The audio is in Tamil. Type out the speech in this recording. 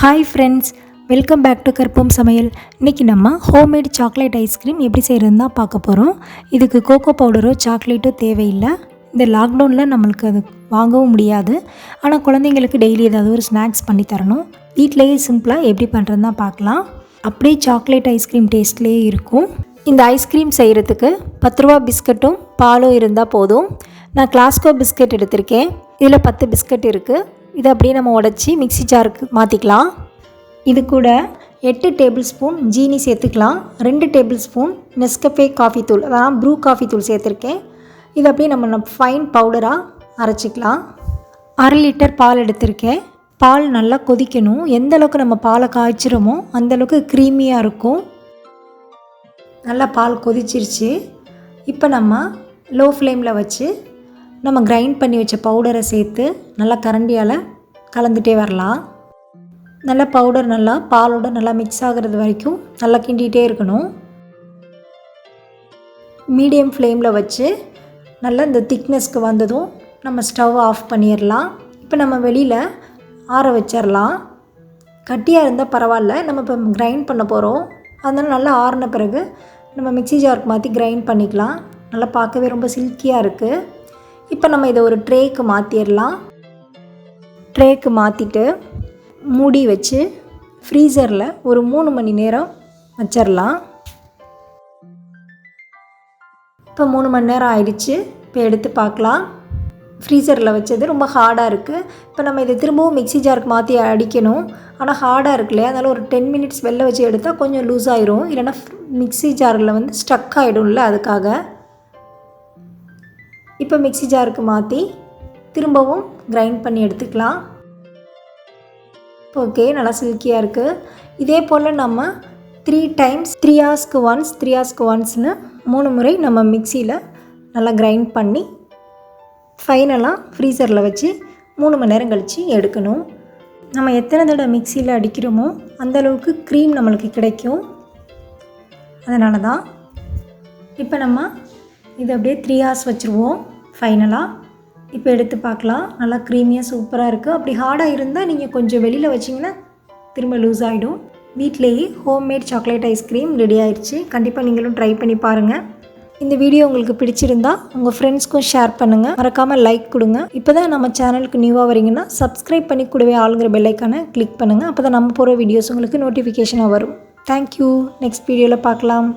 Hi friends, welcome back to கற்பூம் சமையல். இன்றைக்கி நம்ம ஹோம்மேட் சாக்லேட் ஐஸ்கிரீம் எப்படி செய்கிறதுன்னு தான் பார்க்க போகிறோம். இதுக்கு கோகோ பவுடரோ சாக்லேட்டோ தேவையில்லை. இந்த லாக்டவுனில் நம்மளுக்கு அது வாங்கவும் முடியாது. ஆனால் குழந்தைங்களுக்கு டெய்லி ஏதாவது ஒரு ஸ்நாக்ஸ் பண்ணி தரணும். வீட்டிலேயே சிம்பிளாக எப்படி பண்ணுறதுன்னு தான் பார்க்கலாம். அப்படியே சாக்லேட் ஐஸ்கிரீம் டேஸ்ட்லேயே இருக்கும். இந்த ஐஸ்கிரீம் செய்கிறதுக்கு 10 ரூபா பிஸ்கட்டும் பாலும் இருந்தால் போதும். நான் கிளாஸ்கோ பிஸ்கட் எடுத்திருக்கேன். இதில் 10 பிஸ்கட் இருக்குது. இதை அப்படியே நம்ம உடச்சி மிக்ஸி ஜாருக்கு மாற்றிக்கலாம். இது கூட 8 டேபிள் ஸ்பூன் ஜீனி சேர்த்துக்கலாம். 2 டேபிள் ஸ்பூன் நெஸ்கஃபே காஃபி தூள், அதான் ப்ரூ காஃபி தூள் சேர்த்துருக்கேன். இதை அப்படியே நம்ம ஃபைன் பவுடராக அரைச்சிக்கலாம். 1/2 லிட்டர் பால் எடுத்திருக்கேன். பால் நல்லா கொதிக்கணும். எந்த அளவுக்கு நம்ம பாலை காய்ச்சிரோமோ அந்தளவுக்கு க்ரீமியாக இருக்கும். நல்லா பால் கொதிச்சிருச்சு. இப்போ நம்ம லோ ஃப்ளேமில் வச்சு நம்ம கிரைண்ட் பண்ணி வச்ச பவுடரை சேர்த்து நல்லா கரண்டியால் கலந்துகிட்டே வரலாம். நல்லா பவுடர் நல்லா பாலோட நல்லா மிக்ஸ் ஆகிறது வரைக்கும் நல்லா கிண்டிகிட்டே இருக்கணும். மீடியம் ஃப்ளேமில் வச்சு நல்லா இந்த திக்னஸ்க்கு வந்ததும் நம்ம ஸ்டவ் ஆஃப் பண்ணிடலாம். இப்போ நம்ம வெளியில் ஆற வச்சிடலாம். கட்டியாக இருந்தால் பரவாயில்ல, நம்ம இப்போ கிரைண்ட் பண்ண போகிறோம். அதனால் நல்லா ஆறின பிறகு நம்ம மிக்ஸி ஜாருக்கு மாற்றி கிரைண்ட் பண்ணிக்கலாம். நல்லா பார்க்கவே ரொம்ப சில்கியாக இருக்குது. இப்போ நம்ம இதை ஒரு ட்ரேக்கு மாற்றிடலாம். ட்ரேக்கு மாற்றிட்டு மூடி வச்சு ஃப்ரீசரில் ஒரு 3 மணி நேரம் வச்சிடலாம். இப்போ 3 மணி நேரம் ஆயிடுச்சு. இப்போ எடுத்து பார்க்கலாம். ஃப்ரீசரில் வச்சது ரொம்ப ஹார்டாக இருக்குது. இப்போ நம்ம இதை திரும்பவும் மிக்ஸி ஜாருக்கு மாற்றி அடிக்கணும். ஆனால் ஹார்டாக இருக்குல்லையா, அதனால் ஒரு 10 மினிட்ஸ் வெளில வச்சு எடுத்தால் கொஞ்சம் லூஸ் ஆயிரும். இல்லைன்னா மிக்ஸி ஜாரில் ஸ்டக் ஆகிடும்ல, அதுக்காக. இப்போ மிக்ஸி ஜாருக்கு மாற்றி திரும்பவும் கிரைண்ட் பண்ணி எடுத்துக்கலாம். ஓகே, நல்லா சில்கியாக இருக்குது. இதே போல் நம்ம 3 டைம்ஸ் 3 ஹவர்ஸ்க்கு ஒன்ஸ் 3 ஹவர்ஸ்க்கு ஒன்ஸ்னு 3 முறை நம்ம மிக்சியில் நல்லா கிரைண்ட் பண்ணி ஃபைனலாக ஃப்ரீசரில் வச்சு 3 மணி நேரம் கழித்து எடுக்கணும். நம்ம எத்தனை தடவை மிக்சியில் அடிக்கிறோமோ அந்தளவுக்கு க்ரீம் நம்மளுக்கு கிடைக்கும். அதனால தான் இப்போ நம்ம இது அப்படியே 3 ஹவர்ஸ் வச்சுருவோம். ஃபைனலாக இப்போ எடுத்து பார்க்கலாம். நல்லா க்ரீமியாக சூப்பராக இருக்குது. அப்படி ஹார்டாக இருந்தால் நீங்கள் கொஞ்சம் வெளியில் வச்சிங்கன்னா திரும்ப லூஸ் ஆகிடும். வீட்டிலேயே ஹோம்மேட் சாக்லேட் ஐஸ்கிரீம் ரெடி ஆயிடுச்சு. கண்டிப்பாக நீங்களும் ட்ரை பண்ணி பாருங்கள். இந்த வீடியோ உங்களுக்கு பிடிச்சிருந்தா உங்கள் ஃப்ரெண்ட்ஸ்க்கும் ஷேர் பண்ணுங்கள். மறக்காமல் லைக் கொடுங்க. இப்போ தான் நம்ம சேனலுக்கு நியூவாக வரீங்கன்னா சப்ஸ்கிரைப் பண்ணி கூடவே ஆளுங்கிற பெல்லைக்கான கிளிக் பண்ணுங்கள். அப்போ தான் நம்ம போகிற வீடியோஸ் உங்களுக்கு நோட்டிஃபிகேஷனாக வரும். தேங்க்யூ. நெக்ஸ்ட் வீடியோவில் பார்க்கலாம்.